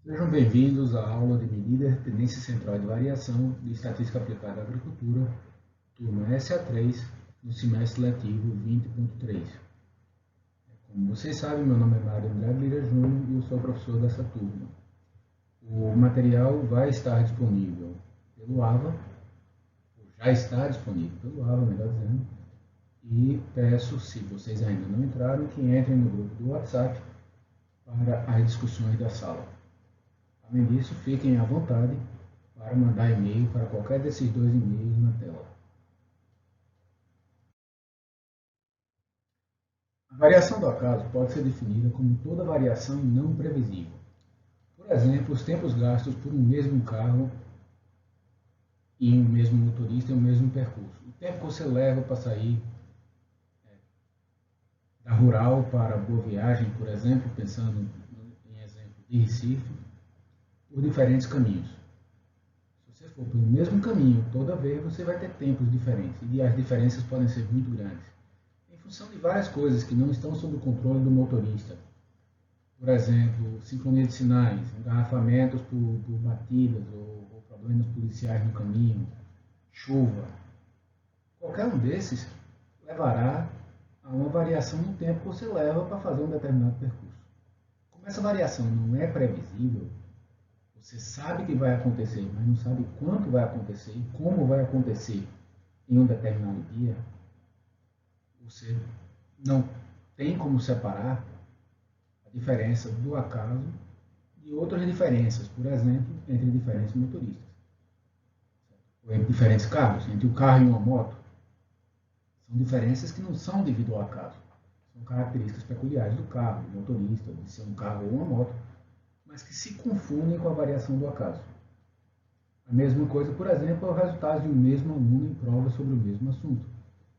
Sejam bem-vindos à aula de medida, tendência central de variação de estatística aplicada à agricultura, turma SA3, no semestre letivo 20.3. Como vocês sabem, meu nome é Mário André Lira Júnior e eu sou professor dessa turma. O material vai estar disponível pelo AVA, ou já está disponível pelo AVA, melhor dizendo, e peço, se vocês ainda não entraram, que entrem no grupo do WhatsApp para as discussões da sala. Além disso, fiquem à vontade para mandar e-mail para qualquer desses dois e-mails na tela. A variação do acaso pode ser definida como toda variação não previsível. Por exemplo, os tempos gastos por um mesmo carro e um mesmo motorista em um mesmo percurso. O tempo que você leva para sair da rural para Boa Viagem, por exemplo, pensando em exemplo de Recife, por diferentes caminhos. Se você for pelo mesmo caminho toda vez, você vai ter tempos diferentes e as diferenças podem ser muito grandes, em função de várias coisas que não estão sob o controle do motorista. Por exemplo, sincronia de sinais, engarrafamentos por batidas ou problemas policiais no caminho, chuva. Qualquer um desses levará a uma variação no tempo que você leva para fazer um determinado percurso. Como essa variação não é previsível, você sabe que vai acontecer, mas não sabe quanto vai acontecer e como vai acontecer em um determinado dia, você não tem como separar a diferença do acaso de outras diferenças, por exemplo, entre diferentes motoristas, ou entre diferentes carros, entre um carro e uma moto. São diferenças que não são devido ao acaso, são características peculiares do carro, do motorista, de ser um carro ou uma moto, mas que se confundem com a variação do acaso. A mesma coisa, por exemplo, é o resultado de um mesmo aluno em prova sobre o mesmo assunto.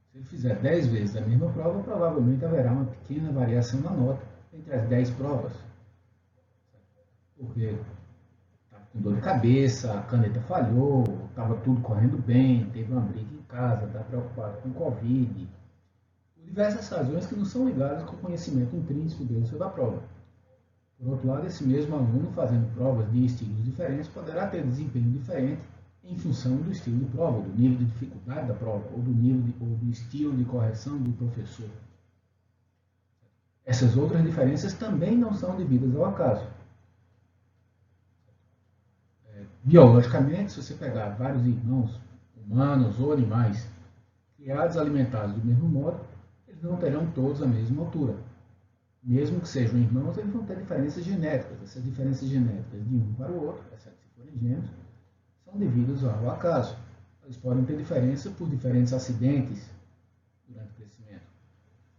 Se ele fizer 10 vezes a mesma prova, provavelmente haverá uma pequena variação na nota entre as 10 provas, porque estava com dor de cabeça, a caneta falhou, estava tudo correndo bem, teve uma briga em casa, está preocupado com Covid, por diversas razões que não são ligadas com o conhecimento intrínseco dele sobre a prova. Por outro lado, esse mesmo aluno, fazendo provas de estilos diferentes, poderá ter desempenho diferente em função do estilo de prova, do nível de dificuldade da prova, ou ou do estilo de correção do professor. Essas outras diferenças também não são devidas ao acaso. Biologicamente, se você pegar vários irmãos, humanos ou animais, criados alimentados do mesmo modo, eles não terão todos a mesma altura. Mesmo que sejam irmãos, eles vão ter diferenças genéticas. Essas diferenças genéticas de um para o outro, exceto se forem gêmeos, são devidas ao acaso. Eles podem ter diferença por diferentes acidentes durante o crescimento.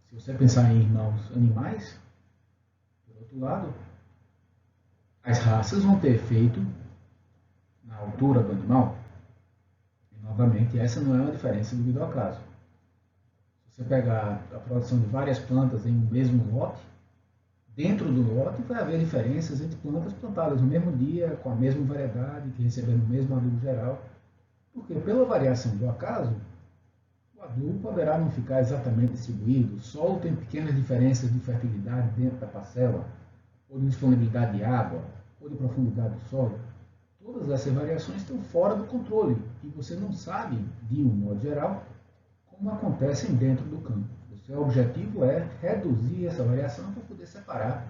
Se você pensar em irmãos animais, por outro lado, as raças vão ter efeito na altura do animal. E, novamente, essa não é uma diferença devido ao acaso. Se você pegar a produção de várias plantas em um mesmo lote, dentro do lote vai haver diferenças entre plantas plantadas no mesmo dia, com a mesma variedade, que receberam o mesmo adubo geral, porque pela variação do acaso, o adubo poderá não ficar exatamente distribuído, o solo tem pequenas diferenças de fertilidade dentro da parcela, ou de disponibilidade de água, ou de profundidade do solo. Todas essas variações estão fora do controle e você não sabe, de um modo geral, como acontecem dentro do campo. O seu objetivo é reduzir essa variação para poder separar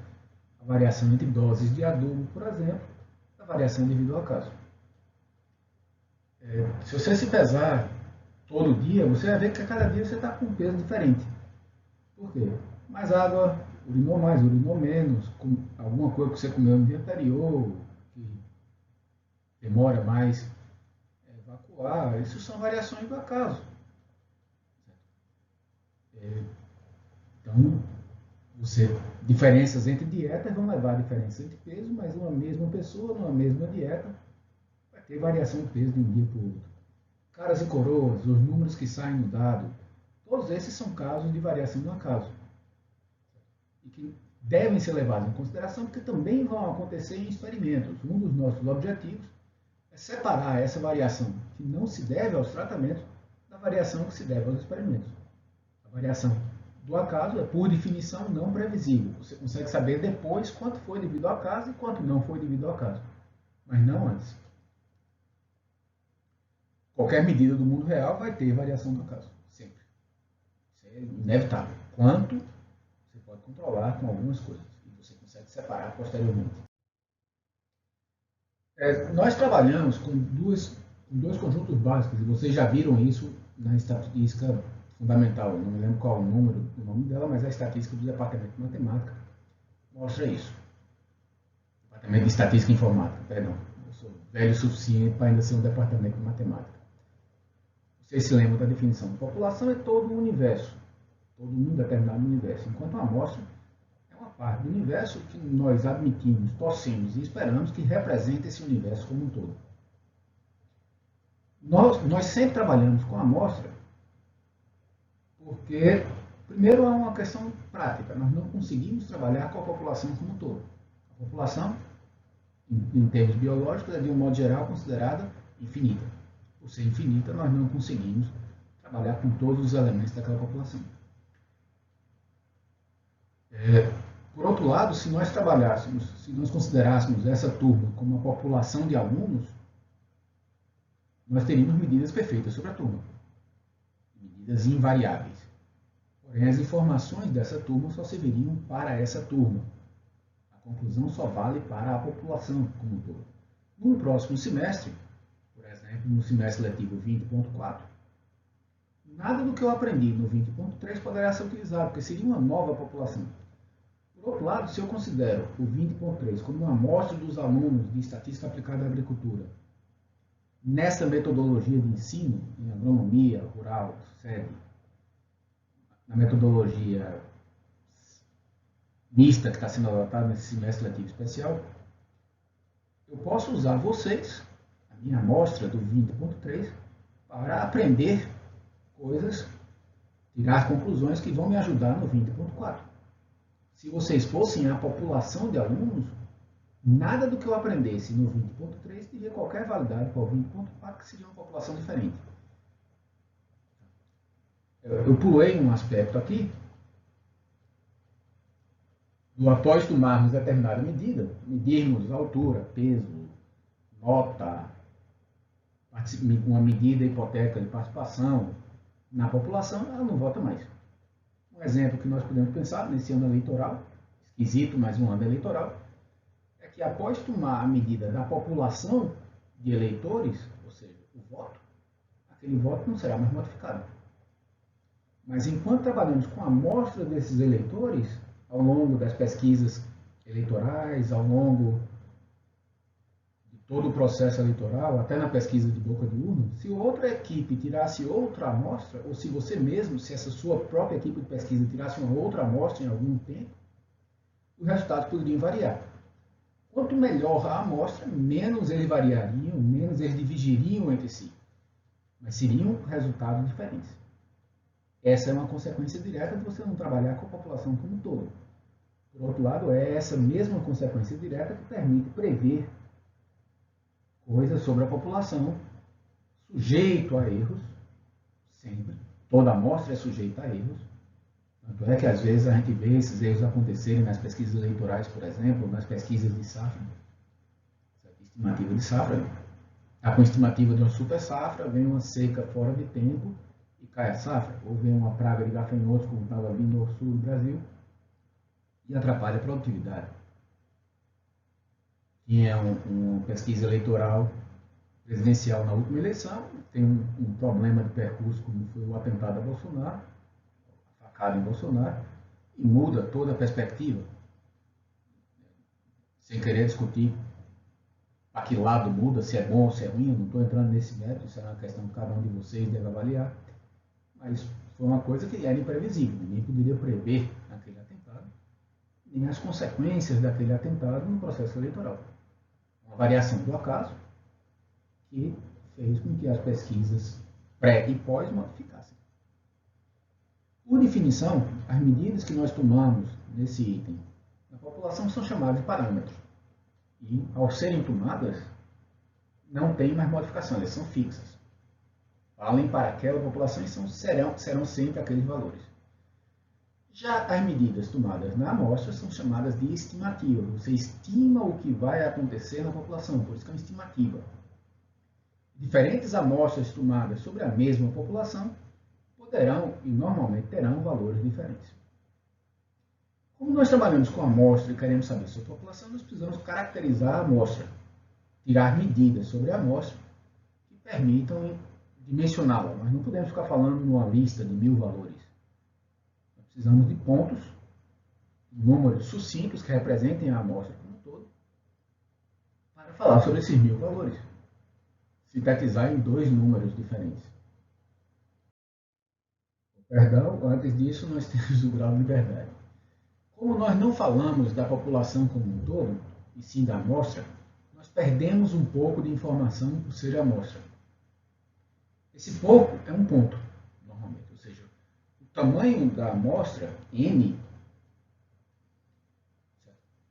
a variação entre doses de adubo, por exemplo, da variação devido ao acaso. Se você se pesar todo dia, você vai ver que a cada dia você está com um peso diferente. Por quê? Mais água, urinou mais, urinou menos, com alguma coisa que você comeu no dia anterior, que demora mais a evacuar. Isso são variações do acaso. Então, diferenças entre dietas vão levar a diferença entre peso, mas uma mesma pessoa, numa mesma dieta, vai ter variação de peso de um dia para o outro. Caras e coroas, os números que saem no dado, todos esses são casos de variação no acaso. E que devem ser levados em consideração porque também vão acontecer em experimentos. Um dos nossos objetivos é separar essa variação que não se deve aos tratamentos da variação que se deve aos experimentos. A variação do acaso é, por definição, não previsível. Você consegue saber depois quanto foi devido ao acaso e quanto não foi devido ao acaso, mas não antes. Qualquer medida do mundo real vai ter variação do acaso, sempre. Isso é inevitável. Quanto você pode controlar com algumas coisas e você consegue separar posteriormente. Nós trabalhamos com dois conjuntos básicos, e vocês já viram isso na estatística fundamental. Eu não me lembro qual o nome dela, mas a estatística do Departamento de Matemática mostra isso. Departamento de Estatística e Informática, perdão. Eu sou velho o suficiente para ainda ser um departamento de matemática. Vocês se lembram da definição de população? É todo o universo, todo um determinado universo, enquanto a amostra é uma parte do universo que nós admitimos, torcemos e esperamos que represente esse universo como um todo. Nós sempre trabalhamos com a amostra porque, primeiro, é uma questão prática. Nós não conseguimos trabalhar com a população como um todo. A população, em termos biológicos, é de um modo geral considerada infinita. Por ser infinita, nós não conseguimos trabalhar com todos os elementos daquela população. Por outro lado, se nós considerássemos essa turma como uma população de alunos, nós teríamos medidas perfeitas sobre a turma, medidas invariáveis. Porém, as informações dessa turma só serviriam para essa turma. A conclusão só vale para a população como um todo. No próximo semestre, por exemplo, no semestre letivo 20.4, nada do que eu aprendi no 20.3 poderá ser utilizado, porque seria uma nova população. Por outro lado, se eu considero o 20.3 como uma amostra dos alunos de Estatística Aplicada à Agricultura, nessa metodologia de ensino, em agronomia, rural, SED, na metodologia mista que está sendo adotada nesse semestre letivo especial, eu posso usar vocês, a minha amostra do 20.3, para aprender coisas, tirar conclusões que vão me ajudar no 20.4. Se vocês fossem a população de alunos, nada do que eu aprendesse no 20.3 teria qualquer validade para o 20.4, que seria uma população diferente. Eu pulei um aspecto aqui, do após tomarmos determinada medida, medirmos altura, peso, nota, uma medida hipoteca de participação na população, ela não vota mais. Um exemplo que nós podemos pensar nesse ano eleitoral, esquisito, mas um ano eleitoral, é que após tomar a medida da população de eleitores, ou seja, o voto, aquele voto não será mais modificado. Mas enquanto trabalhamos com a amostra desses eleitores, ao longo das pesquisas eleitorais, ao longo de todo o processo eleitoral, até na pesquisa de boca de urna, se outra equipe tirasse outra amostra, ou se você mesmo, se essa sua própria equipe de pesquisa tirasse uma outra amostra em algum tempo, os resultados poderiam variar. Quanto melhor a amostra, menos eles variariam, menos eles divergiriam entre si. Mas seriam resultados diferentes. Essa é uma consequência direta de você não trabalhar com a população como um todo. Por outro lado, é essa mesma consequência direta que permite prever coisas sobre a população, sujeito a erros, sempre. Toda amostra é sujeita a erros. Tanto é que às vezes a gente vê esses erros acontecerem nas pesquisas eleitorais, por exemplo, nas pesquisas de safra. Estimativa de safra. Está com estimativa de uma super safra, vem uma seca fora de tempo e cai a safra. Ou vem uma praga de gafanhotos, como estava vindo ao sul do Brasil, e atrapalha a produtividade. Tinha uma pesquisa eleitoral presidencial na última eleição, tem um problema de percurso, como foi o atentado a Bolsonaro, a facada em Bolsonaro, e muda toda a perspectiva. Sem querer discutir para que lado muda, se é bom ou se é ruim, eu não estou entrando nesse método, isso é uma questão que cada um de vocês deve avaliar, mas foi uma coisa que era imprevisível, ninguém poderia prever aquele atentado, nem as consequências daquele atentado no processo eleitoral. Uma variação do acaso que fez com que as pesquisas pré e pós modificassem. Por definição, as medidas que nós tomamos nesse item na população são chamadas de parâmetros. E, ao serem tomadas, não tem mais modificação, elas são fixas. Valem para aquela população e serão sempre aqueles valores. Já as medidas tomadas na amostra são chamadas de estimativa. Você estima o que vai acontecer na população, por isso que é uma estimativa. Diferentes amostras tomadas sobre a mesma população poderão e normalmente terão valores diferentes. Como nós trabalhamos com amostra e queremos saber sobre a população, nós precisamos caracterizar a amostra, tirar medidas sobre a amostra que permitam dimensioná-la. Nós não podemos ficar falando numa lista de 1000 valores. Nós precisamos de pontos, números sucintos que representem a amostra como um todo, para falar sobre esses 1000 valores. Sintetizar em 2 números diferentes. Perdão, antes disso nós temos o grau de liberdade. Como nós não falamos da população como um todo, e sim da amostra, nós perdemos um pouco de informação por ser amostra. Esse pouco é um ponto, normalmente, ou seja, o tamanho da amostra, n,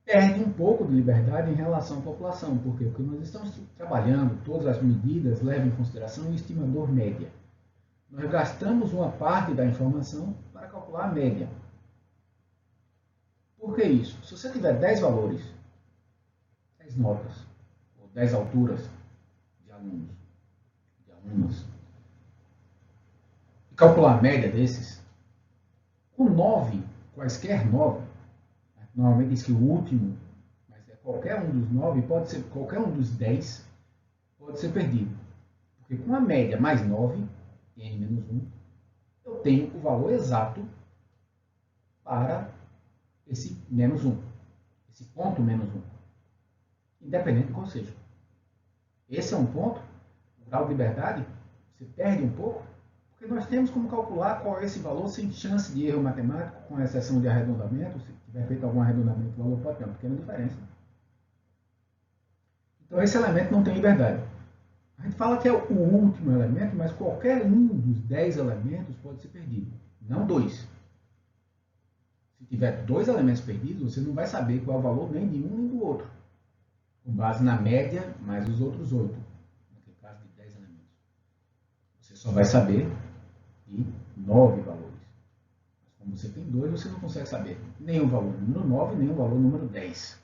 perde um pouco de liberdade em relação à população. Por quê? Porque nós estamos trabalhando, todas as medidas levam em consideração o estimador média. Nós gastamos uma parte da informação para calcular a média. Por que isso? Se você tiver 10 valores, 10 notas, ou 10 alturas de alunos, de alunas, e calcular a média desses, com 9, quaisquer 9, normalmente diz que o último, mas é qualquer um dos 9, pode ser qualquer um dos 10, pode ser perdido. Porque com a média mais 9, n-1, eu tenho o valor exato para esse menos 1, esse ponto menos 1, independente de qual seja. Esse é um ponto, o grau de liberdade, você perde um pouco, porque nós temos como calcular qual é esse valor sem chance de erro matemático, com exceção de arredondamento. Se tiver feito algum arredondamento, o valor pode ter uma pequena diferença. Então esse elemento não tem liberdade. A gente fala que é o último elemento, mas qualquer um dos 10 elementos pode ser perdido, não 2. Se tiver 2 elementos perdidos, você não vai saber qual é o valor nem de um nem do outro, com base na média mais os outros 8, naquele caso de 10 elementos. Você só vai saber de 9 valores. Mas como você tem 2, você não consegue saber nem o valor número 9, nem o valor número 10. Se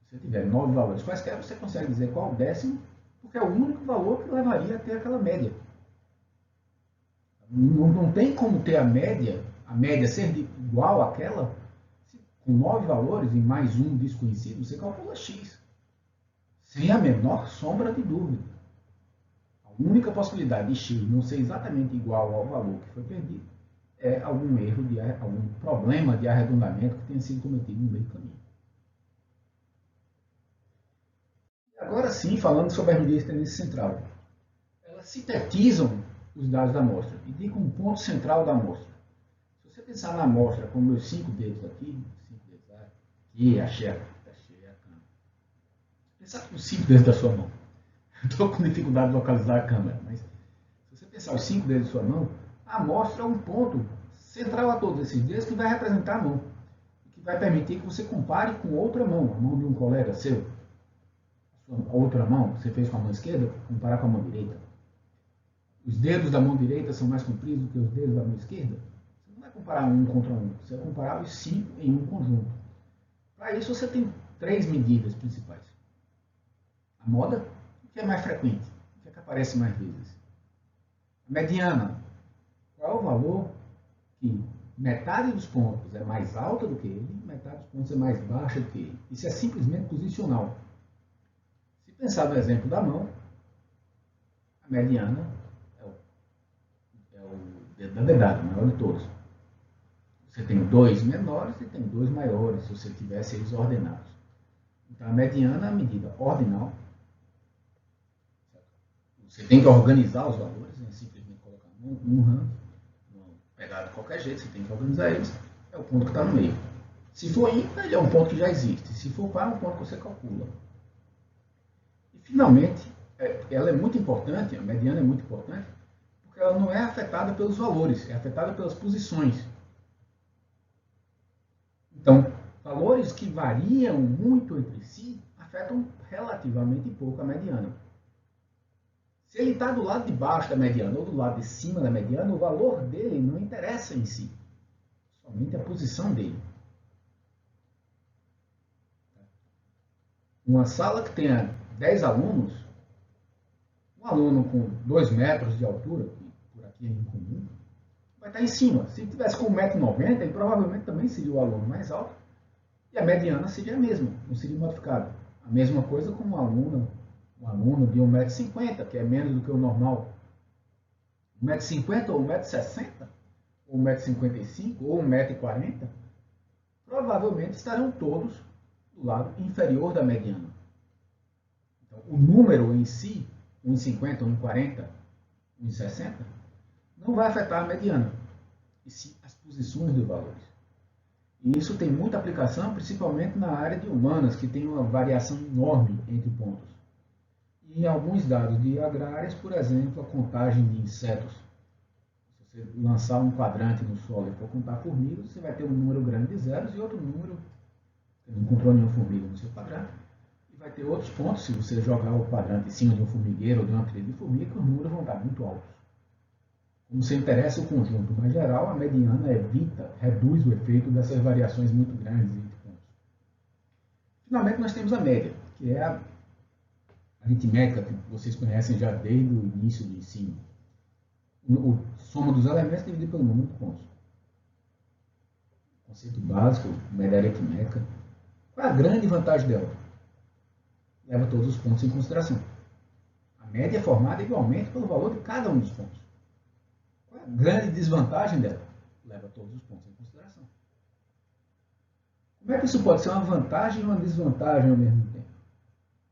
você tiver 9 valores quaisquer, você consegue dizer qual é o décimo, porque é o único valor que levaria a ter aquela média. Não tem como ter a média ser igual àquela, com 9 valores e mais um desconhecido, você calcula x, sem a menor sombra de dúvida. A única possibilidade de x não ser exatamente igual ao valor que foi perdido é algum erro, algum problema de arredondamento que tenha sido cometido no meio do caminho. Agora sim, falando sobre as medidas de tendência central. Elas sintetizam os dados da amostra e indicam um ponto central da amostra. Se você pensar na amostra com meus 5 dedos aqui, achei a câmera. Pensar com os 5 dedos da sua mão. Estou com dificuldade de localizar a câmera, mas se você pensar os 5 dedos da sua mão, a amostra é um ponto central a todos esses dedos que vai representar a mão, que vai permitir que você compare com outra mão, a mão de um colega seu. A outra mão, você fez com a mão esquerda, comparar com a mão direita. Os dedos da mão direita são mais compridos do que os dedos da mão esquerda. Você não vai comparar um contra um, você vai comparar os 5 em um conjunto. Para isso você tem 3 medidas principais. A moda, o que é mais frequente, o que aparece mais vezes. A mediana, qual é o valor que metade dos pontos é mais alta do que ele, metade dos pontos é mais baixa do que ele. Isso é simplesmente posicional. Se pensar no exemplo da mão, a mediana é o dedo da dedada, o maior de todos. Você tem 2 menores e tem 2 maiores, se você tivesse eles ordenados. Então, a mediana é a medida ordinal. Você tem que organizar os valores, né? Simplesmente colocar num ranking, pegar de qualquer jeito, você tem que organizar eles. É o ponto que está no meio. Se for ímpar, ele é um ponto que já existe. Se for par, é um ponto que você calcula. E, finalmente, ela é muito importante, a mediana é muito importante, porque ela não é afetada pelos valores, é afetada pelas posições. Então, valores que variam muito entre si afetam relativamente pouco a mediana. Se ele está do lado de baixo da mediana ou do lado de cima da mediana, o valor dele não interessa em si. somente a posição dele. Uma sala que tenha 10 alunos, um aluno com 2 metros de altura, que por aqui é incomum, vai estar em cima. Se tivesse com 1,90 m, ele provavelmente também seria o aluno mais alto, e a mediana seria a mesma, não seria modificada. A mesma coisa com um aluno de 1,50 m, que é menos do que o normal. 1,50 m ou 1,60 m, ou 1,55 m, ou 1,40 m, provavelmente estarão todos do lado inferior da mediana. Então, o número em si, 1,50 m, 1,40 m, 1,60 m, não vai afetar a mediana, e sim as posições dos valores. E isso tem muita aplicação, principalmente na área de humanas, que tem uma variação enorme entre pontos. E em alguns dados de agrárias, por exemplo, a contagem de insetos. Se você lançar um quadrante no solo e for contar formigas, você vai ter um número grande de zeros e outro número, você não encontrou nenhuma formiga no seu quadrante, e vai ter outros pontos, se você jogar o quadrante em cima de um formigueiro ou de uma trilha de formiga, os números vão estar muito altos. Como se interessa o conjunto mais geral, a mediana reduz o efeito dessas variações muito grandes entre pontos. Finalmente, nós temos a média, que é a aritmética que vocês conhecem já desde o início do ensino. A soma dos elementos dividida pelo número de pontos. Conceito básico, média aritmética. Qual é a grande vantagem dela? Leva todos os pontos em consideração. A média é formada igualmente pelo valor de cada um dos pontos. Qual é a grande desvantagem dela? Leva todos os pontos em consideração. Como é que isso pode ser uma vantagem e uma desvantagem ao mesmo tempo?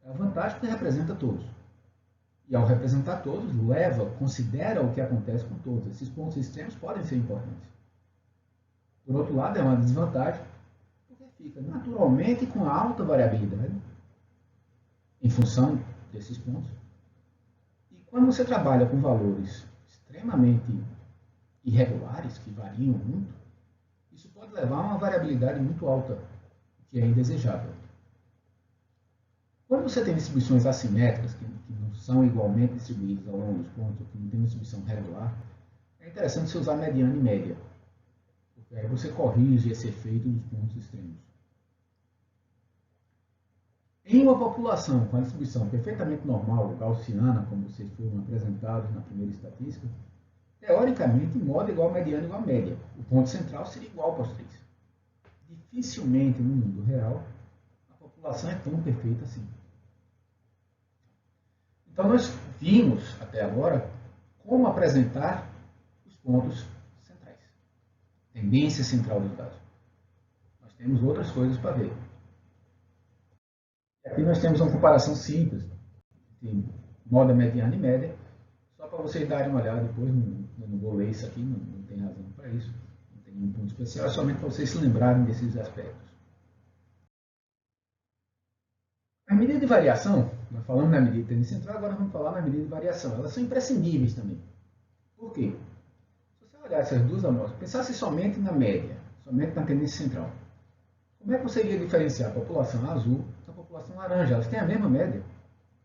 É a vantagem porque representa todos. E ao representar todos, considera o que acontece com todos. Esses pontos extremos podem ser importantes. Por outro lado, é uma desvantagem porque fica naturalmente com alta variabilidade em função desses pontos. E quando você trabalha com valores extremamente irregulares, que variam muito, isso pode levar a uma variabilidade muito alta, que é indesejável. Quando você tem distribuições assimétricas, que não são igualmente distribuídas ao longo dos pontos, que não tem uma distribuição regular, é interessante você usar mediana e média, porque aí você corrige esse efeito dos pontos extremos. Em uma população com a distribuição perfeitamente normal, gaussiana, como vocês foram apresentados na primeira estatística, teoricamente, modo igual a mediana igual a média. O ponto central seria igual para os três. Dificilmente, no mundo real, a população é tão perfeita assim. Então, nós vimos, até agora, como apresentar os pontos centrais. Tendência central dos dados. Nós temos outras coisas para ver. E aqui nós temos uma comparação simples de moda mediana e média, só para vocês darem uma olhada depois. Eu não vou ler isso aqui, não tem razão para isso. Não tem nenhum ponto especial, é somente para vocês se lembrarem desses aspectos. A medida de variação, nós falamos na medida de tendência central, agora vamos falar na medida de variação. Elas são imprescindíveis também. Por quê? Se você olhar essas duas amostras, pensasse somente na média, somente na tendência central, como é que você iria diferenciar a população azul da população laranja? Elas têm a mesma média,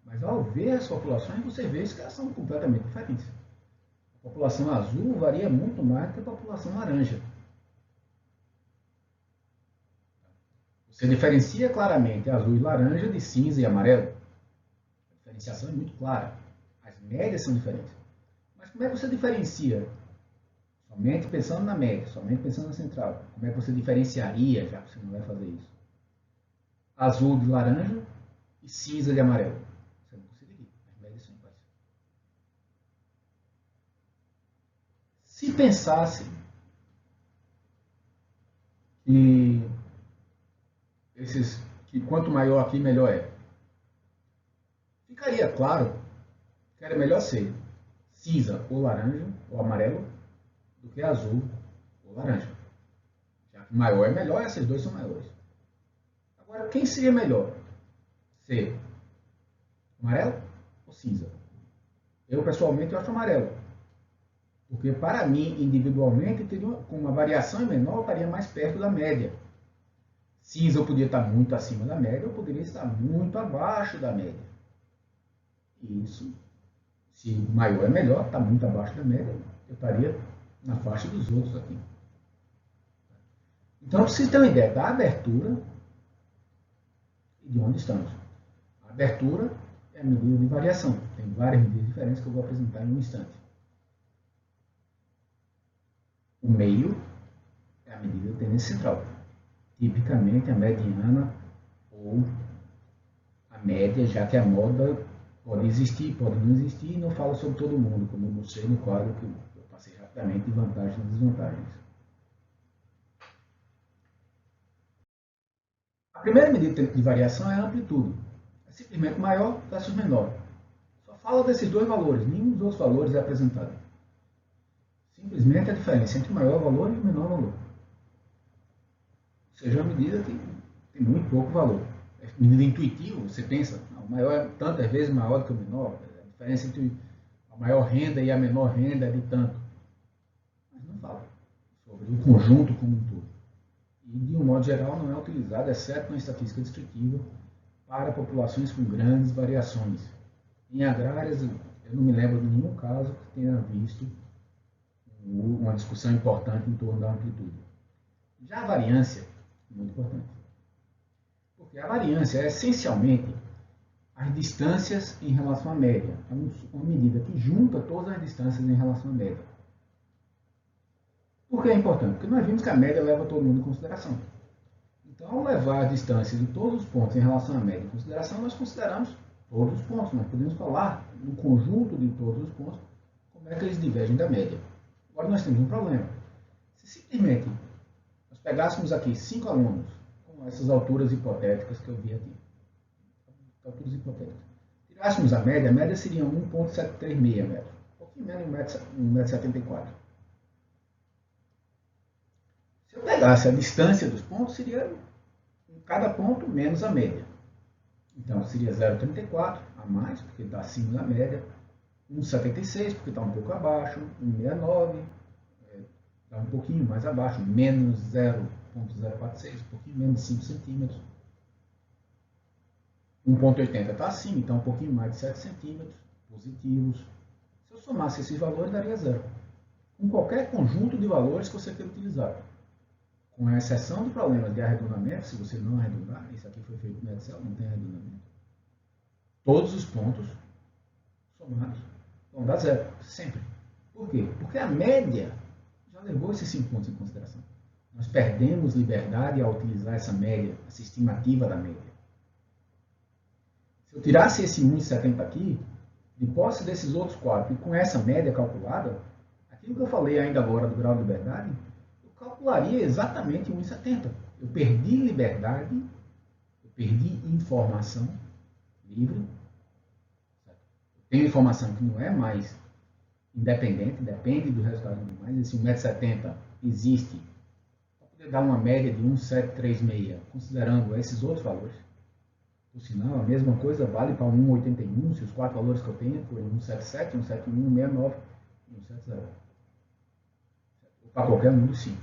mas ao ver as populações, você vê que elas são completamente diferentes. A população azul varia muito mais do que a população laranja. Você diferencia claramente azul e laranja de cinza e amarelo. A diferenciação é muito clara. As médias são diferentes. Mas como é que você diferencia? Somente pensando na média, somente pensando na central. Como é que você diferenciaria, já que você não vai fazer isso? Azul de laranja e cinza de amarelo. Você não conseguiria. As médias são iguais. Se pensasse que quanto maior aqui, melhor é. Ficaria claro que era melhor ser cinza ou laranja, ou amarelo, do que azul ou laranja. Já que maior é melhor, essas duas são maiores. Agora, quem seria melhor? Ser amarelo ou cinza? Eu, pessoalmente, acho amarelo. Porque, para mim, individualmente, com uma variação menor, estaria mais perto da média. Cinza eu podia estar muito acima da média, ou poderia estar muito abaixo da média. Isso, se maior é melhor, está muito abaixo da média, eu estaria na faixa dos outros aqui. Então, eu preciso ter uma ideia da abertura e de onde estamos. A abertura é a medida de variação. Tem várias medidas diferentes que eu vou apresentar em um instante. O meio é a medida de tendência central. Tipicamente, a mediana ou a média, já que a moda pode existir, pode não existir, e não fala sobre todo mundo, como eu mostrei no quadro que eu passei rapidamente de vantagens e desvantagens. A primeira medida de variação é a amplitude. É simplesmente maior versus menor. Só fala desses dois valores, nenhum dos outros valores é apresentado. Simplesmente a diferença entre o maior valor e o menor valor. Ou seja, uma medida que tem muito pouco valor. É medida intuitiva, você pensa, o maior é tantas vezes maior do que o menor. A diferença entre a maior renda e a menor renda é de tanto. Mas não fala sobre o conjunto como um todo. E, de um modo geral, não é utilizado, exceto na estatística descritiva, para populações com grandes variações. Em agrárias, eu não me lembro de nenhum caso que tenha visto uma discussão importante em torno da amplitude. Já a variância é muito importante. Porque a variância é essencialmente as distâncias em relação à média. É uma medida que junta todas as distâncias em relação à média. Por que é importante? Porque nós vimos que a média leva todo mundo em consideração. Então, ao levar a distância de todos os pontos em relação à média em consideração, nós consideramos todos os pontos. Nós podemos falar no conjunto de todos os pontos como é que eles divergem da média. Agora nós temos um problema. Se simplesmente nós pegássemos aqui 5 alunos com essas alturas hipotéticas que eu vi aqui, alturas hipotéticas, tirássemos a média seria 1,736 metros, um pouquinho menos de 1,74 m. Se eu pegasse a distância dos pontos, seria cada ponto menos a média. Então seria 0,34 a mais, porque está acima da média, 1,76 porque está um pouco abaixo, 1,69 está um pouquinho mais abaixo, menos 0,046, um pouquinho menos de 5 centímetros. 1,80 está acima, então um pouquinho mais de 7 centímetros positivos. Se eu somasse esses valores, daria zero. Com qualquer conjunto de valores que você queira utilizar. Com exceção de problemas de arredondamento, se você não arredondar, isso aqui foi feito no Excel, não tem arredondamento. Todos os pontos somados vão dar zero, sempre. Por quê? Porque a média já levou esses 5 pontos em consideração. Nós perdemos liberdade ao utilizar essa média, essa estimativa da média. Se eu tirasse esse 1,70 aqui, de posse desses outros 4, e com essa média calculada, aquilo que eu falei ainda agora do grau de liberdade, eu calcularia exatamente 1,70. Eu perdi liberdade, eu perdi informação livre. Certo? Eu tenho informação que não é mais independente, depende do resultado do mais. Esse 1,70 m existe para poder dar uma média de 1,736, considerando esses outros valores. Por sinal, a mesma coisa vale para 1,81, se os 4 valores que eu tenho forem 1,77, 1,71, 1,69 e 1,70. Para qualquer um dos 5.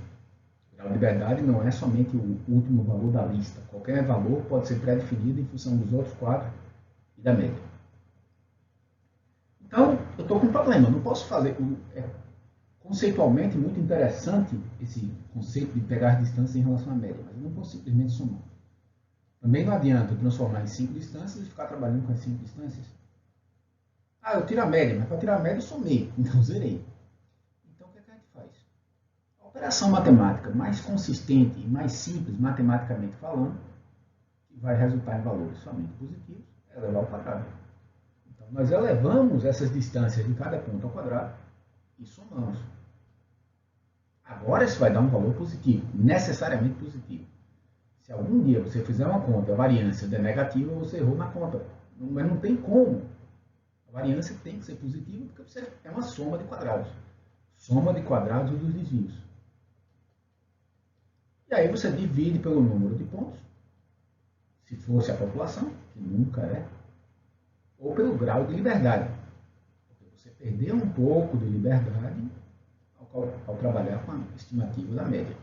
O grau de liberdade não é somente o último valor da lista. Qualquer valor pode ser pré-definido em função dos outros 4 e da média. Então, eu estou com um problema. Eu não posso fazer... É conceitualmente muito interessante esse conceito de pegar distância em relação à média, mas eu não posso simplesmente somar. Também não adianta transformar em 5 distâncias e ficar trabalhando com as 5 distâncias. Ah, eu tiro a média, mas para tirar a média eu somei, então zerei. Então o que a gente faz? A operação matemática mais consistente e mais simples, matematicamente falando, que vai resultar em valores somente positivos, é elevar ao quadrado. Então nós elevamos essas distâncias de cada ponto ao quadrado e somamos. Agora isso vai dar um valor positivo, necessariamente positivo. Se algum dia você fizer uma conta e a variância der negativa, você errou na conta. Mas não tem como. A variância tem que ser positiva porque você é uma soma de quadrados. Soma de quadrados dos desvios. E aí você divide pelo número de pontos, se fosse a população, que nunca é, ou pelo grau de liberdade. Porque você perdeu um pouco de liberdade ao trabalhar com a estimativa da média.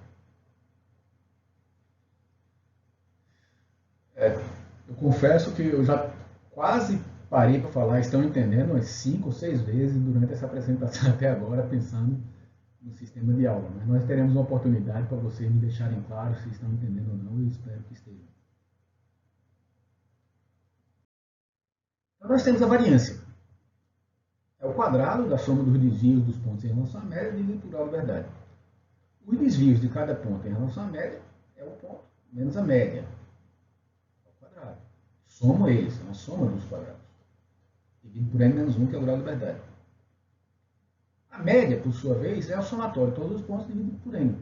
Eu confesso que eu já quase parei para falar, estão entendendo umas 5 ou 6 vezes durante essa apresentação até agora, pensando no sistema de aula, mas nós teremos uma oportunidade para vocês me deixarem claro se estão entendendo ou não, e espero que estejam. Então nós temos a variância. É o quadrado da soma dos desvios dos pontos em relação à média dividido por grau de verdade. Os desvios de cada ponto em relação à média é o ponto menos a média. É o quadrado. Somo eles, é uma soma dos quadrados. Dividido por n menos 1, que é o grau de verdade. A média, por sua vez, é o somatório de todos os pontos dividido por n.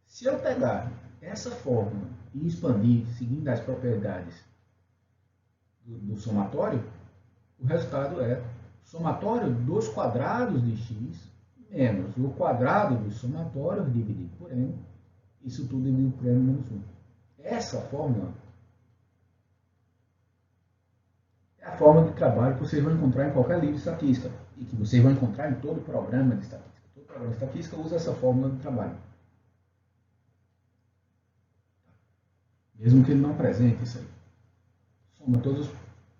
Se eu pegar essa fórmula e expandir, seguindo as propriedades do somatório, o resultado é somatório dos quadrados de x menos o quadrado dos somatórios dividido por n, isso tudo dividido por n menos 1. Essa fórmula é a fórmula de trabalho que vocês vão encontrar em qualquer livro de estatística e que vocês vão encontrar em todo programa de estatística. Todo programa de estatística usa essa fórmula de trabalho. Mesmo que ele não apresente isso aí.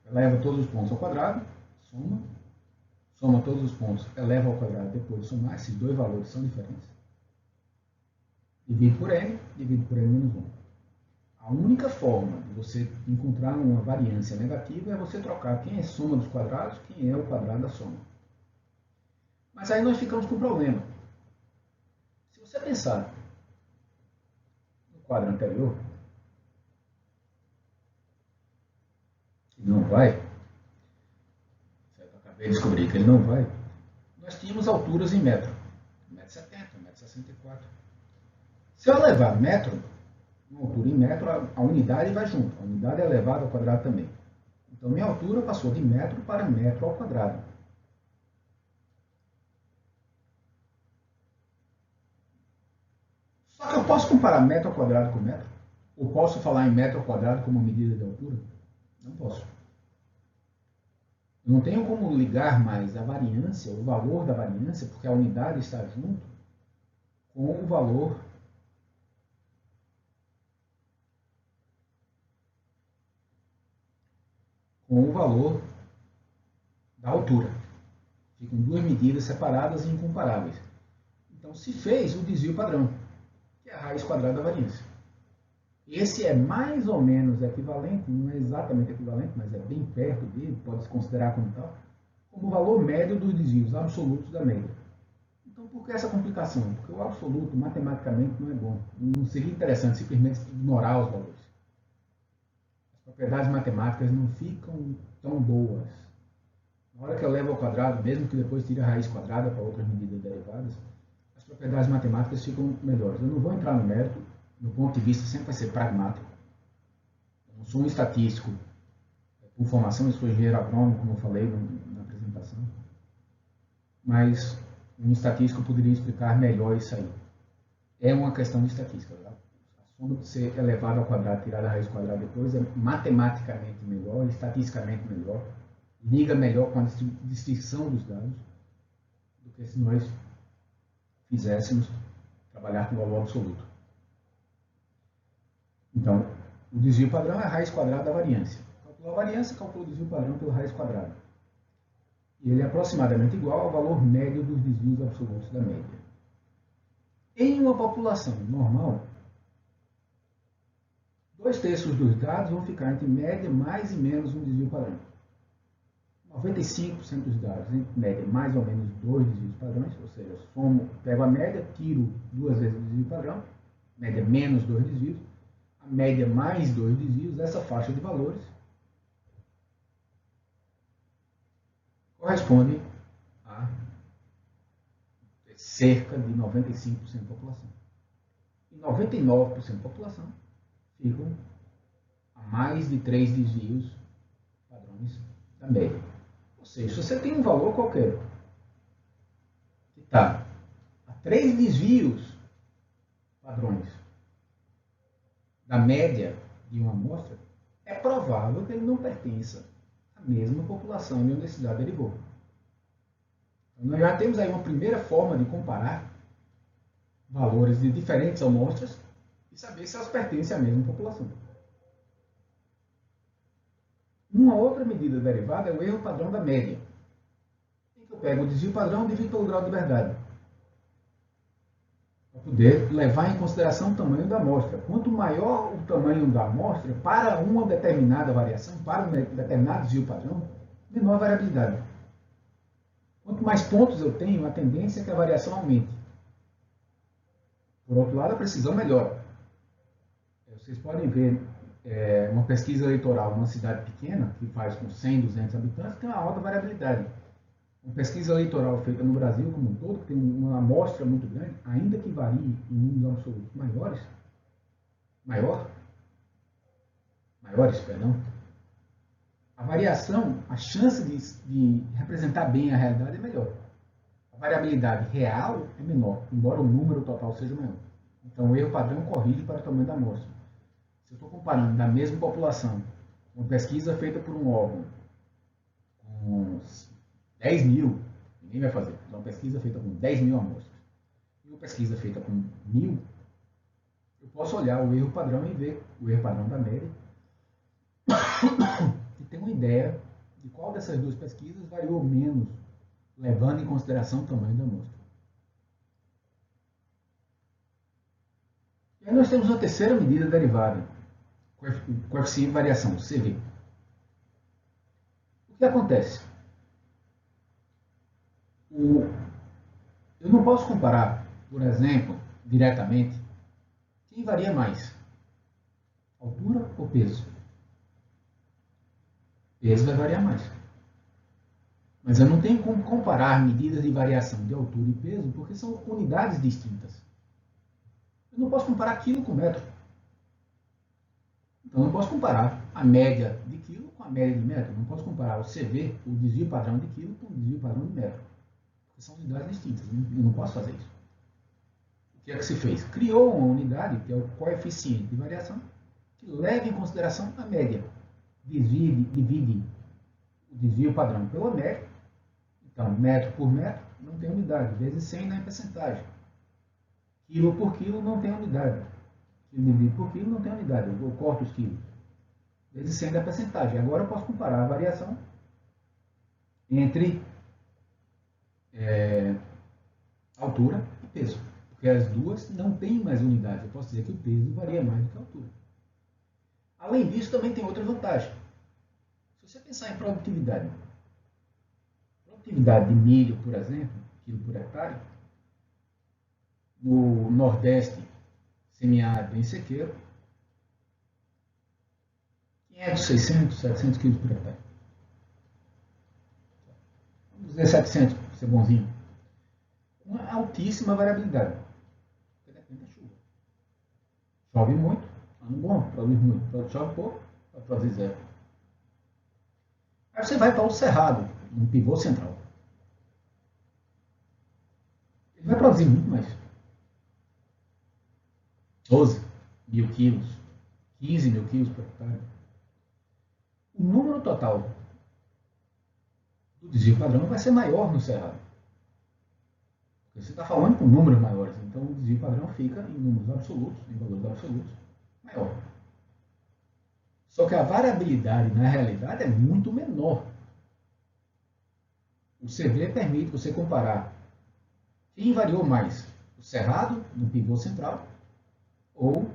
Eleva todos os pontos ao quadrado, soma todos os pontos, eleva ao quadrado, depois de somar, esses dois valores são diferentes. Divide por n menos 1. A única forma de você encontrar uma variância negativa é você trocar quem é a soma dos quadrados, quem é o quadrado da soma. Mas aí nós ficamos com um problema. Se você pensar no quadro anterior, que não vai, certo? Eu acabei de descobrir que ele não vai, nós tínhamos alturas em metro. 1,70 m, 1,64 m. Se eu elevar metro, uma altura em metro, a unidade vai junto. A unidade é elevada ao quadrado também. Então, minha altura passou de metro para metro ao quadrado. Só que eu posso comparar metro ao quadrado com metro? Ou posso falar em metro ao quadrado como medida de altura? Não posso. Eu não tenho como ligar mais a variância, o valor da variância, porque a unidade está junto com o valor da altura. Ficam duas medidas separadas e incomparáveis. Então, se fez o desvio padrão, que é a raiz quadrada da variância. Esse é mais ou menos equivalente, não é exatamente equivalente, mas é bem perto dele, pode se considerar como tal, como o valor médio dos desvios absolutos da média. Então, por que essa complicação? Porque o absoluto, matematicamente, não é bom. Não seria interessante simplesmente ignorar os valores. As propriedades matemáticas não ficam tão boas. Na hora que eu levo ao quadrado, mesmo que depois tire a raiz quadrada para outras medidas derivadas, as propriedades matemáticas ficam melhores. Eu não vou entrar no mérito, do ponto de vista sempre vai ser pragmático. Eu não sou um estatístico por formação, eu sou engenheiro agrônomo, como eu falei na apresentação. Mas um estatístico poderia explicar melhor isso aí. É uma questão de estatística. Tá? A soma de ser elevada ao quadrado, tirada a raiz quadrada depois, é matematicamente melhor, estatisticamente melhor, liga melhor com a distinção dos dados do que se nós fizéssemos trabalhar com o valor absoluto. Então, o desvio padrão é a raiz quadrada da variância. Calcula a variância, calcula o desvio padrão pela raiz quadrada. E ele é aproximadamente igual ao valor médio dos desvios absolutos da média. Em uma população normal, 2/3 dos dados vão ficar entre média mais e menos um desvio padrão. 95% dos dados entre média mais ou menos 2 desvios padrões, ou seja, pego a média, tiro 2 vezes o desvio padrão, média menos 2 desvios, a média mais 2 desvios, essa faixa de valores corresponde a cerca de 95% da população. E 99% da população ficam a mais de 3 desvios padrões da média. Ou seja, se você tem um valor qualquer que está a 3 desvios padrões da média de uma amostra, é provável que ele não pertença à mesma população de onde esse dado derivou. Então, nós já temos aí uma primeira forma de comparar valores de diferentes amostras e saber se elas pertencem à mesma população. Uma outra medida derivada é o erro padrão da média, em que eu pego o desvio padrão e divido pelo grau de verdade. poder levar em consideração o tamanho da amostra. Quanto maior o tamanho da amostra, para uma determinada variação, para um determinado desvio padrão, menor a variabilidade. Quanto mais pontos eu tenho, a tendência é que a variação aumente. Por outro lado, a precisão melhora. Vocês podem ver uma pesquisa eleitoral numa cidade pequena, que faz com 100, 200 habitantes, tem uma alta variabilidade. Uma pesquisa eleitoral feita no Brasil como um todo, que tem uma amostra muito grande, ainda que varie em números absolutos maiores, a variação, a chance de representar bem a realidade é melhor. A variabilidade real é menor, embora o número total seja maior. Então, o erro padrão corrige para o tamanho da amostra. Se eu estou comparando da mesma população, uma pesquisa feita por um órgão com 10 mil, ninguém vai fazer. Então, uma pesquisa feita com 10 mil amostras e uma pesquisa feita com 1000, eu posso olhar o erro padrão e ver o erro padrão da média e ter uma ideia de qual dessas duas pesquisas variou menos, levando em consideração o tamanho da amostra. E aí nós temos uma terceira medida derivada, o coeficiente de variação, o CV. O que acontece? Eu não posso comparar, por exemplo, diretamente, quem varia mais, altura ou peso? Peso vai variar mais. Mas eu não tenho como comparar medidas de variação de altura e peso, porque são unidades distintas. Eu não posso comparar quilo com metro. Então, eu não posso comparar a média de quilo com a média de metro. Eu não posso comparar o CV, o desvio padrão de quilo, com o desvio padrão de metro. Porque são unidades distintas. Eu não posso fazer isso. O que é que se fez? Criou uma unidade, que é o coeficiente de variação, que leva em consideração a média. Divide o desvio padrão pela média. Então, metro por metro não tem unidade. Vezes 100 dá em percentagem. Quilo por quilo não tem unidade. Quilo dividido por quilo não tem unidade. Eu corto os quilos. Vezes 100 dá percentagem. Agora eu posso comparar a variação entre altura e peso. Porque as duas não têm mais unidade. Eu posso dizer que o peso varia mais do que a altura. Além disso, também tem outra vantagem. Se você pensar em produtividade de milho, por exemplo, quilo por hectare, no Nordeste, semiárido em sequeiro, 500, 600, 700 quilos por hectare. Vamos dizer 700, para ser bonzinho. Uma altíssima variabilidade. Porque depende da chuva. Chove muito, ano bom, produz muito. Chove pouco, vai produzir zero. Aí você vai para o cerrado, no pivô central. Ele vai produzir muito mais. 12 mil quilos, 15 mil quilos por hectare. O número total do desvio padrão vai ser maior no cerrado. Porque você está falando com números maiores, então o desvio padrão fica em números absolutos, em valores absolutos, maior. Só que a variabilidade na realidade é muito menor. O CV permite você comparar quem variou mais, o cerrado no pivô central ou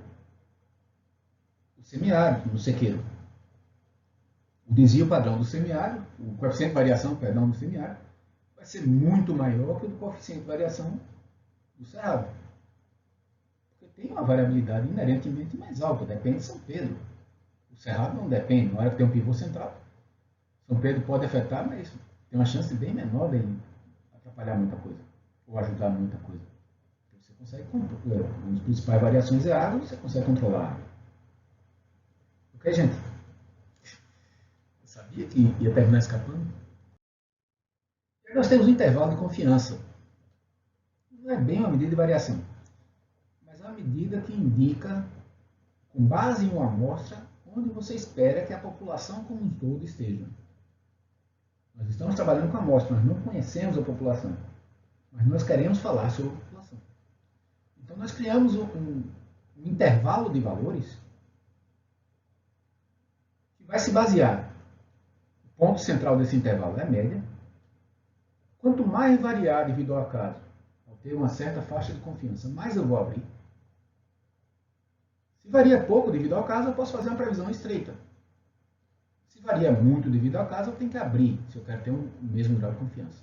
o semiárido no sequeiro. O desvio padrão do semiárido, o coeficiente de variação, do semiárido, vai ser muito maior que o do coeficiente de variação do cerrado. Porque tem uma variabilidade inerentemente mais alta, depende de São Pedro. O cerrado não depende, na hora que tem um pivô central, São Pedro pode afetar, mas tem uma chance bem menor de atrapalhar muita coisa, ou ajudar muita coisa. Você consegue controlar. Uma das principais variações é a água, você consegue controlar. Ok, gente? Eu sabia que ia terminar escapando. E nós temos um intervalo de confiança. Não é bem uma medida de variação, mas é uma medida que indica, com base em uma amostra, onde você espera que a população como um todo esteja. Nós estamos trabalhando com a amostra, nós não conhecemos a população, mas nós queremos falar sobre a população. Então nós criamos um intervalo de valores que vai se basear. O ponto central desse intervalo é a média. Quanto mais variar devido ao acaso, ter uma certa faixa de confiança, mais eu vou abrir. Se varia pouco devido ao caso, eu posso fazer uma previsão estreita. Se varia muito devido ao caso, eu tenho que abrir, se eu quero ter o mesmo grau de confiança.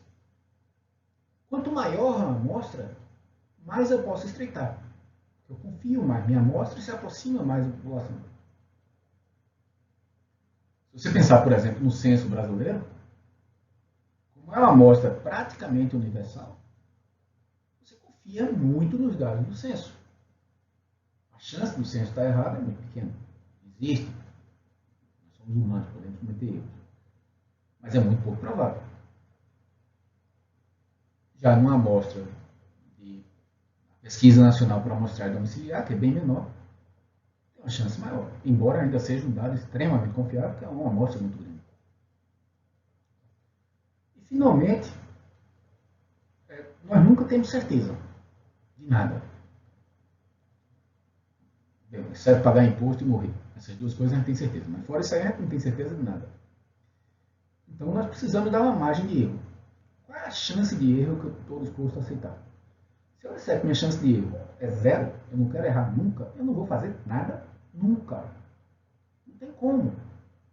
Quanto maior a amostra, mais eu posso estreitar. Eu confio mais, minha amostra se aproxima mais da população. Se você pensar, por exemplo, no censo brasileiro, como é uma amostra praticamente universal, você confia muito nos dados do censo. A chance do censo estar errado é muito pequena. Existe. Nós somos humanos, podemos cometer erros. Mas é muito pouco provável. Já numa amostra de pesquisa nacional por amostragem domiciliar, que é bem menor, tem uma chance maior. Embora ainda seja um dado extremamente confiável, porque é uma amostra muito grande. E, finalmente, nós nunca temos certeza de nada. Exceto pagar imposto e morrer. Essas duas coisas a gente tem certeza. Mas fora isso aí, a gente não tem certeza de nada. Então, nós precisamos dar uma margem de erro. Qual é a chance de erro que eu estou disposto a aceitar? Se eu disser que minha chance de erro é zero, eu não quero errar nunca, eu não vou fazer nada nunca. Não tem como.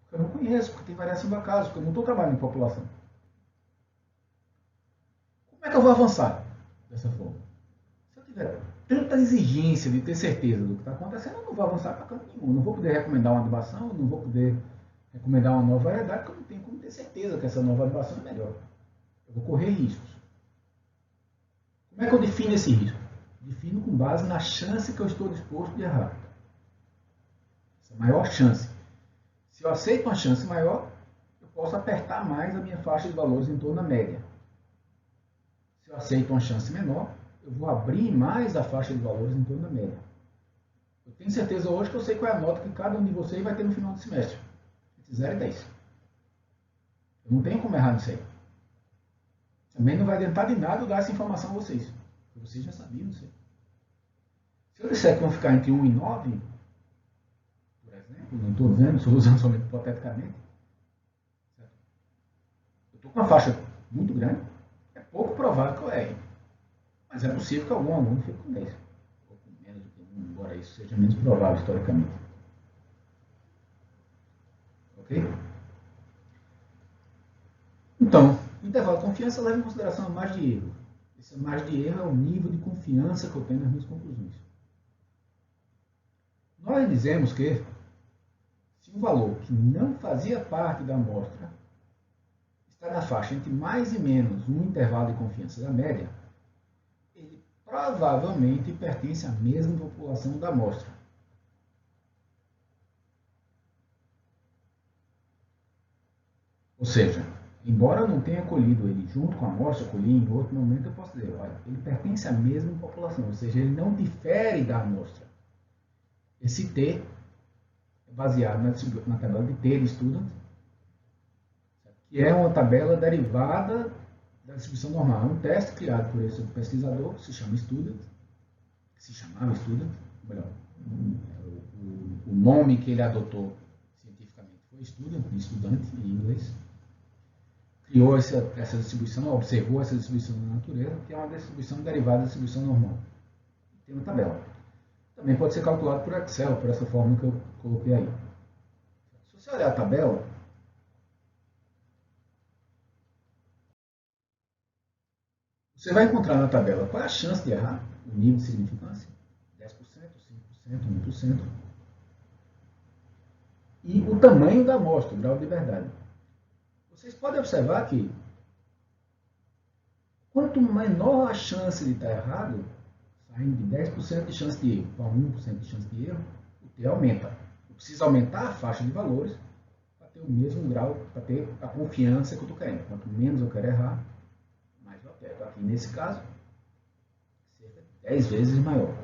Porque eu não conheço, porque tem variação do acaso, porque eu não estou trabalhando em população. Como é que eu vou avançar dessa forma? Se eu tiver tanta exigência de ter certeza do que está acontecendo, eu não vou avançar para canto nenhum. Eu não vou poder recomendar uma adubação, eu não vou poder recomendar uma nova variedade, porque eu não tenho como ter certeza que essa nova adubação é melhor. Eu vou correr riscos. Como é que eu defino esse risco? Defino com base na chance que eu estou disposto de errar. Essa maior chance. Se eu aceito uma chance maior, eu posso apertar mais a minha faixa de valores em torno da média. Se eu aceito uma chance menor, eu vou abrir mais a faixa de valores em torno da média. Eu tenho certeza hoje que eu sei qual é a nota que cada um de vocês vai ter no final do semestre. Entre 0 e 10. Eu não tenho como errar nisso aí. Também não vai adiantar de nada eu dar essa informação a vocês. Porque vocês já sabiam disso aí. Se eu disser que vão ficar entre 1 e 9, por exemplo, não estou dizendo, estou usando somente hipoteticamente, certo? Eu estou com uma faixa muito grande, é pouco provável que eu erre. Mas é possível que algum aluno fique com 10. Ou com menos do que 1, embora isso seja menos provável historicamente. Ok? Então, o intervalo de confiança leva em consideração a margem de erro. Essa margem de erro é o nível de confiança que eu tenho nas minhas conclusões. Nós dizemos que se um valor que não fazia parte da amostra está na faixa entre mais e menos um intervalo de confiança da média, ele provavelmente pertence à mesma população da amostra. Ou seja, embora eu não tenha colhido ele junto com a amostra, colhi em outro momento, eu posso dizer, olha, ele pertence à mesma população, ou seja, ele não difere da amostra. Esse T é baseado na tabela de T de student, que é uma tabela derivada da distribuição normal. É um teste criado por esse pesquisador, que se chama student, que se chamava student, melhor, o nome que ele adotou cientificamente foi student, estudante em inglês. Criou essa distribuição, observou essa distribuição na natureza, que é uma distribuição derivada da distribuição normal. Tem uma tabela. Também pode ser calculado por Excel, por essa forma que eu coloquei aí. Se você olhar a tabela, você vai encontrar na tabela qual é a chance de errar, o nível de significância, 10%, 5%, 1%, e o tamanho da amostra, o grau de liberdade. Vocês podem observar que quanto menor a chance de estar errado, saindo de 10% de chance de erro para 1% de chance de erro, o T aumenta. Eu preciso aumentar a faixa de valores para ter o mesmo grau, para ter a confiança que eu estou querendo. Quanto menos eu quero errar, mais eu aperto. Aqui nesse caso, cerca de 10 vezes maior.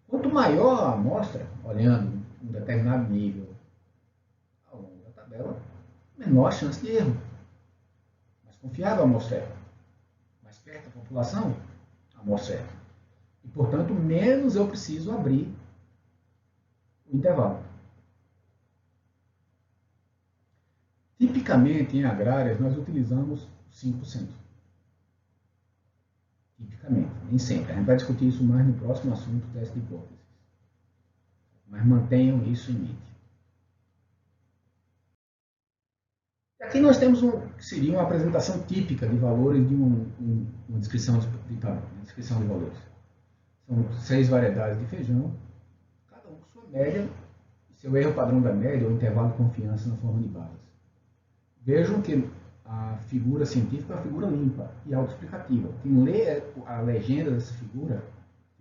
Quanto maior a amostra, olhando um determinado nível ao longo da tabela, menor a chance de erro. Mais confiável a amostra é. Mais perto da população, a amostra é. E, portanto, menos eu preciso abrir o intervalo. Tipicamente, em agrárias, nós utilizamos 5%. tipicamente, nem sempre. A gente vai discutir isso mais no próximo assunto, teste de hipóteses. Mas mantenham isso em mente. Aqui nós temos que seria uma apresentação típica de valores de uma descrição de valores. São 6 variedades de feijão, cada um com sua média, seu erro padrão da média ou intervalo de confiança na forma de barras. Vejam que a figura científica é uma figura limpa e autoexplicativa. Quem lê a legenda dessa figura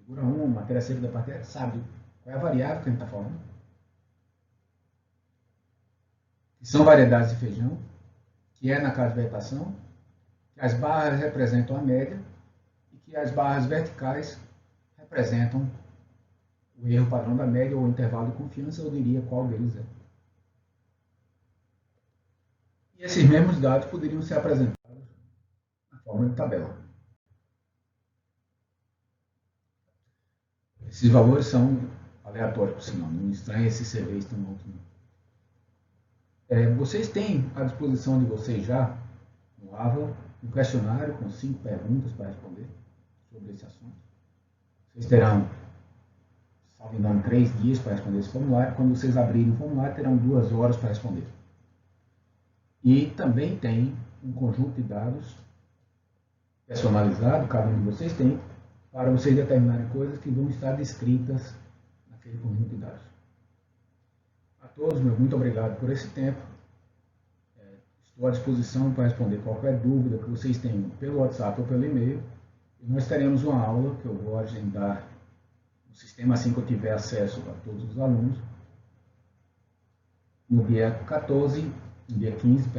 1, matéria seca da parte, sabe qual é a variável que a gente está falando. Que são variedades de feijão, que é na casa de vegetação, que as barras representam a média e que as barras verticais representam o erro padrão da média ou o intervalo de confiança, eu diria qual deles é. E esses mesmos dados poderiam ser apresentados na forma de tabela. Esses valores são aleatórios, por sinal, não estranha esses CVs tão altos. Vocês têm à disposição de vocês já, no AVA, um questionário com 5 perguntas para responder sobre esse assunto. Vocês terão, salvo engano, 3 dias para responder esse formulário. Quando vocês abrirem o formulário, terão 2 horas para responder. E também tem um conjunto de dados personalizado, cada um de vocês tem, para vocês determinarem coisas que vão estar descritas naquele conjunto de dados. A todos, muito obrigado por esse tempo. Estou à disposição para responder qualquer dúvida que vocês tenham pelo WhatsApp ou pelo e-mail. E nós teremos uma aula que eu vou agendar no sistema assim que eu tiver acesso a todos os alunos, no dia 15,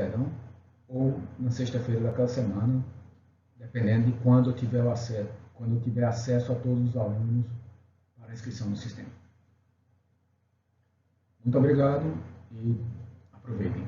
ou na sexta-feira daquela semana, dependendo de quando eu tiver acesso a todos os alunos para a inscrição no sistema. Muito obrigado e aproveitem.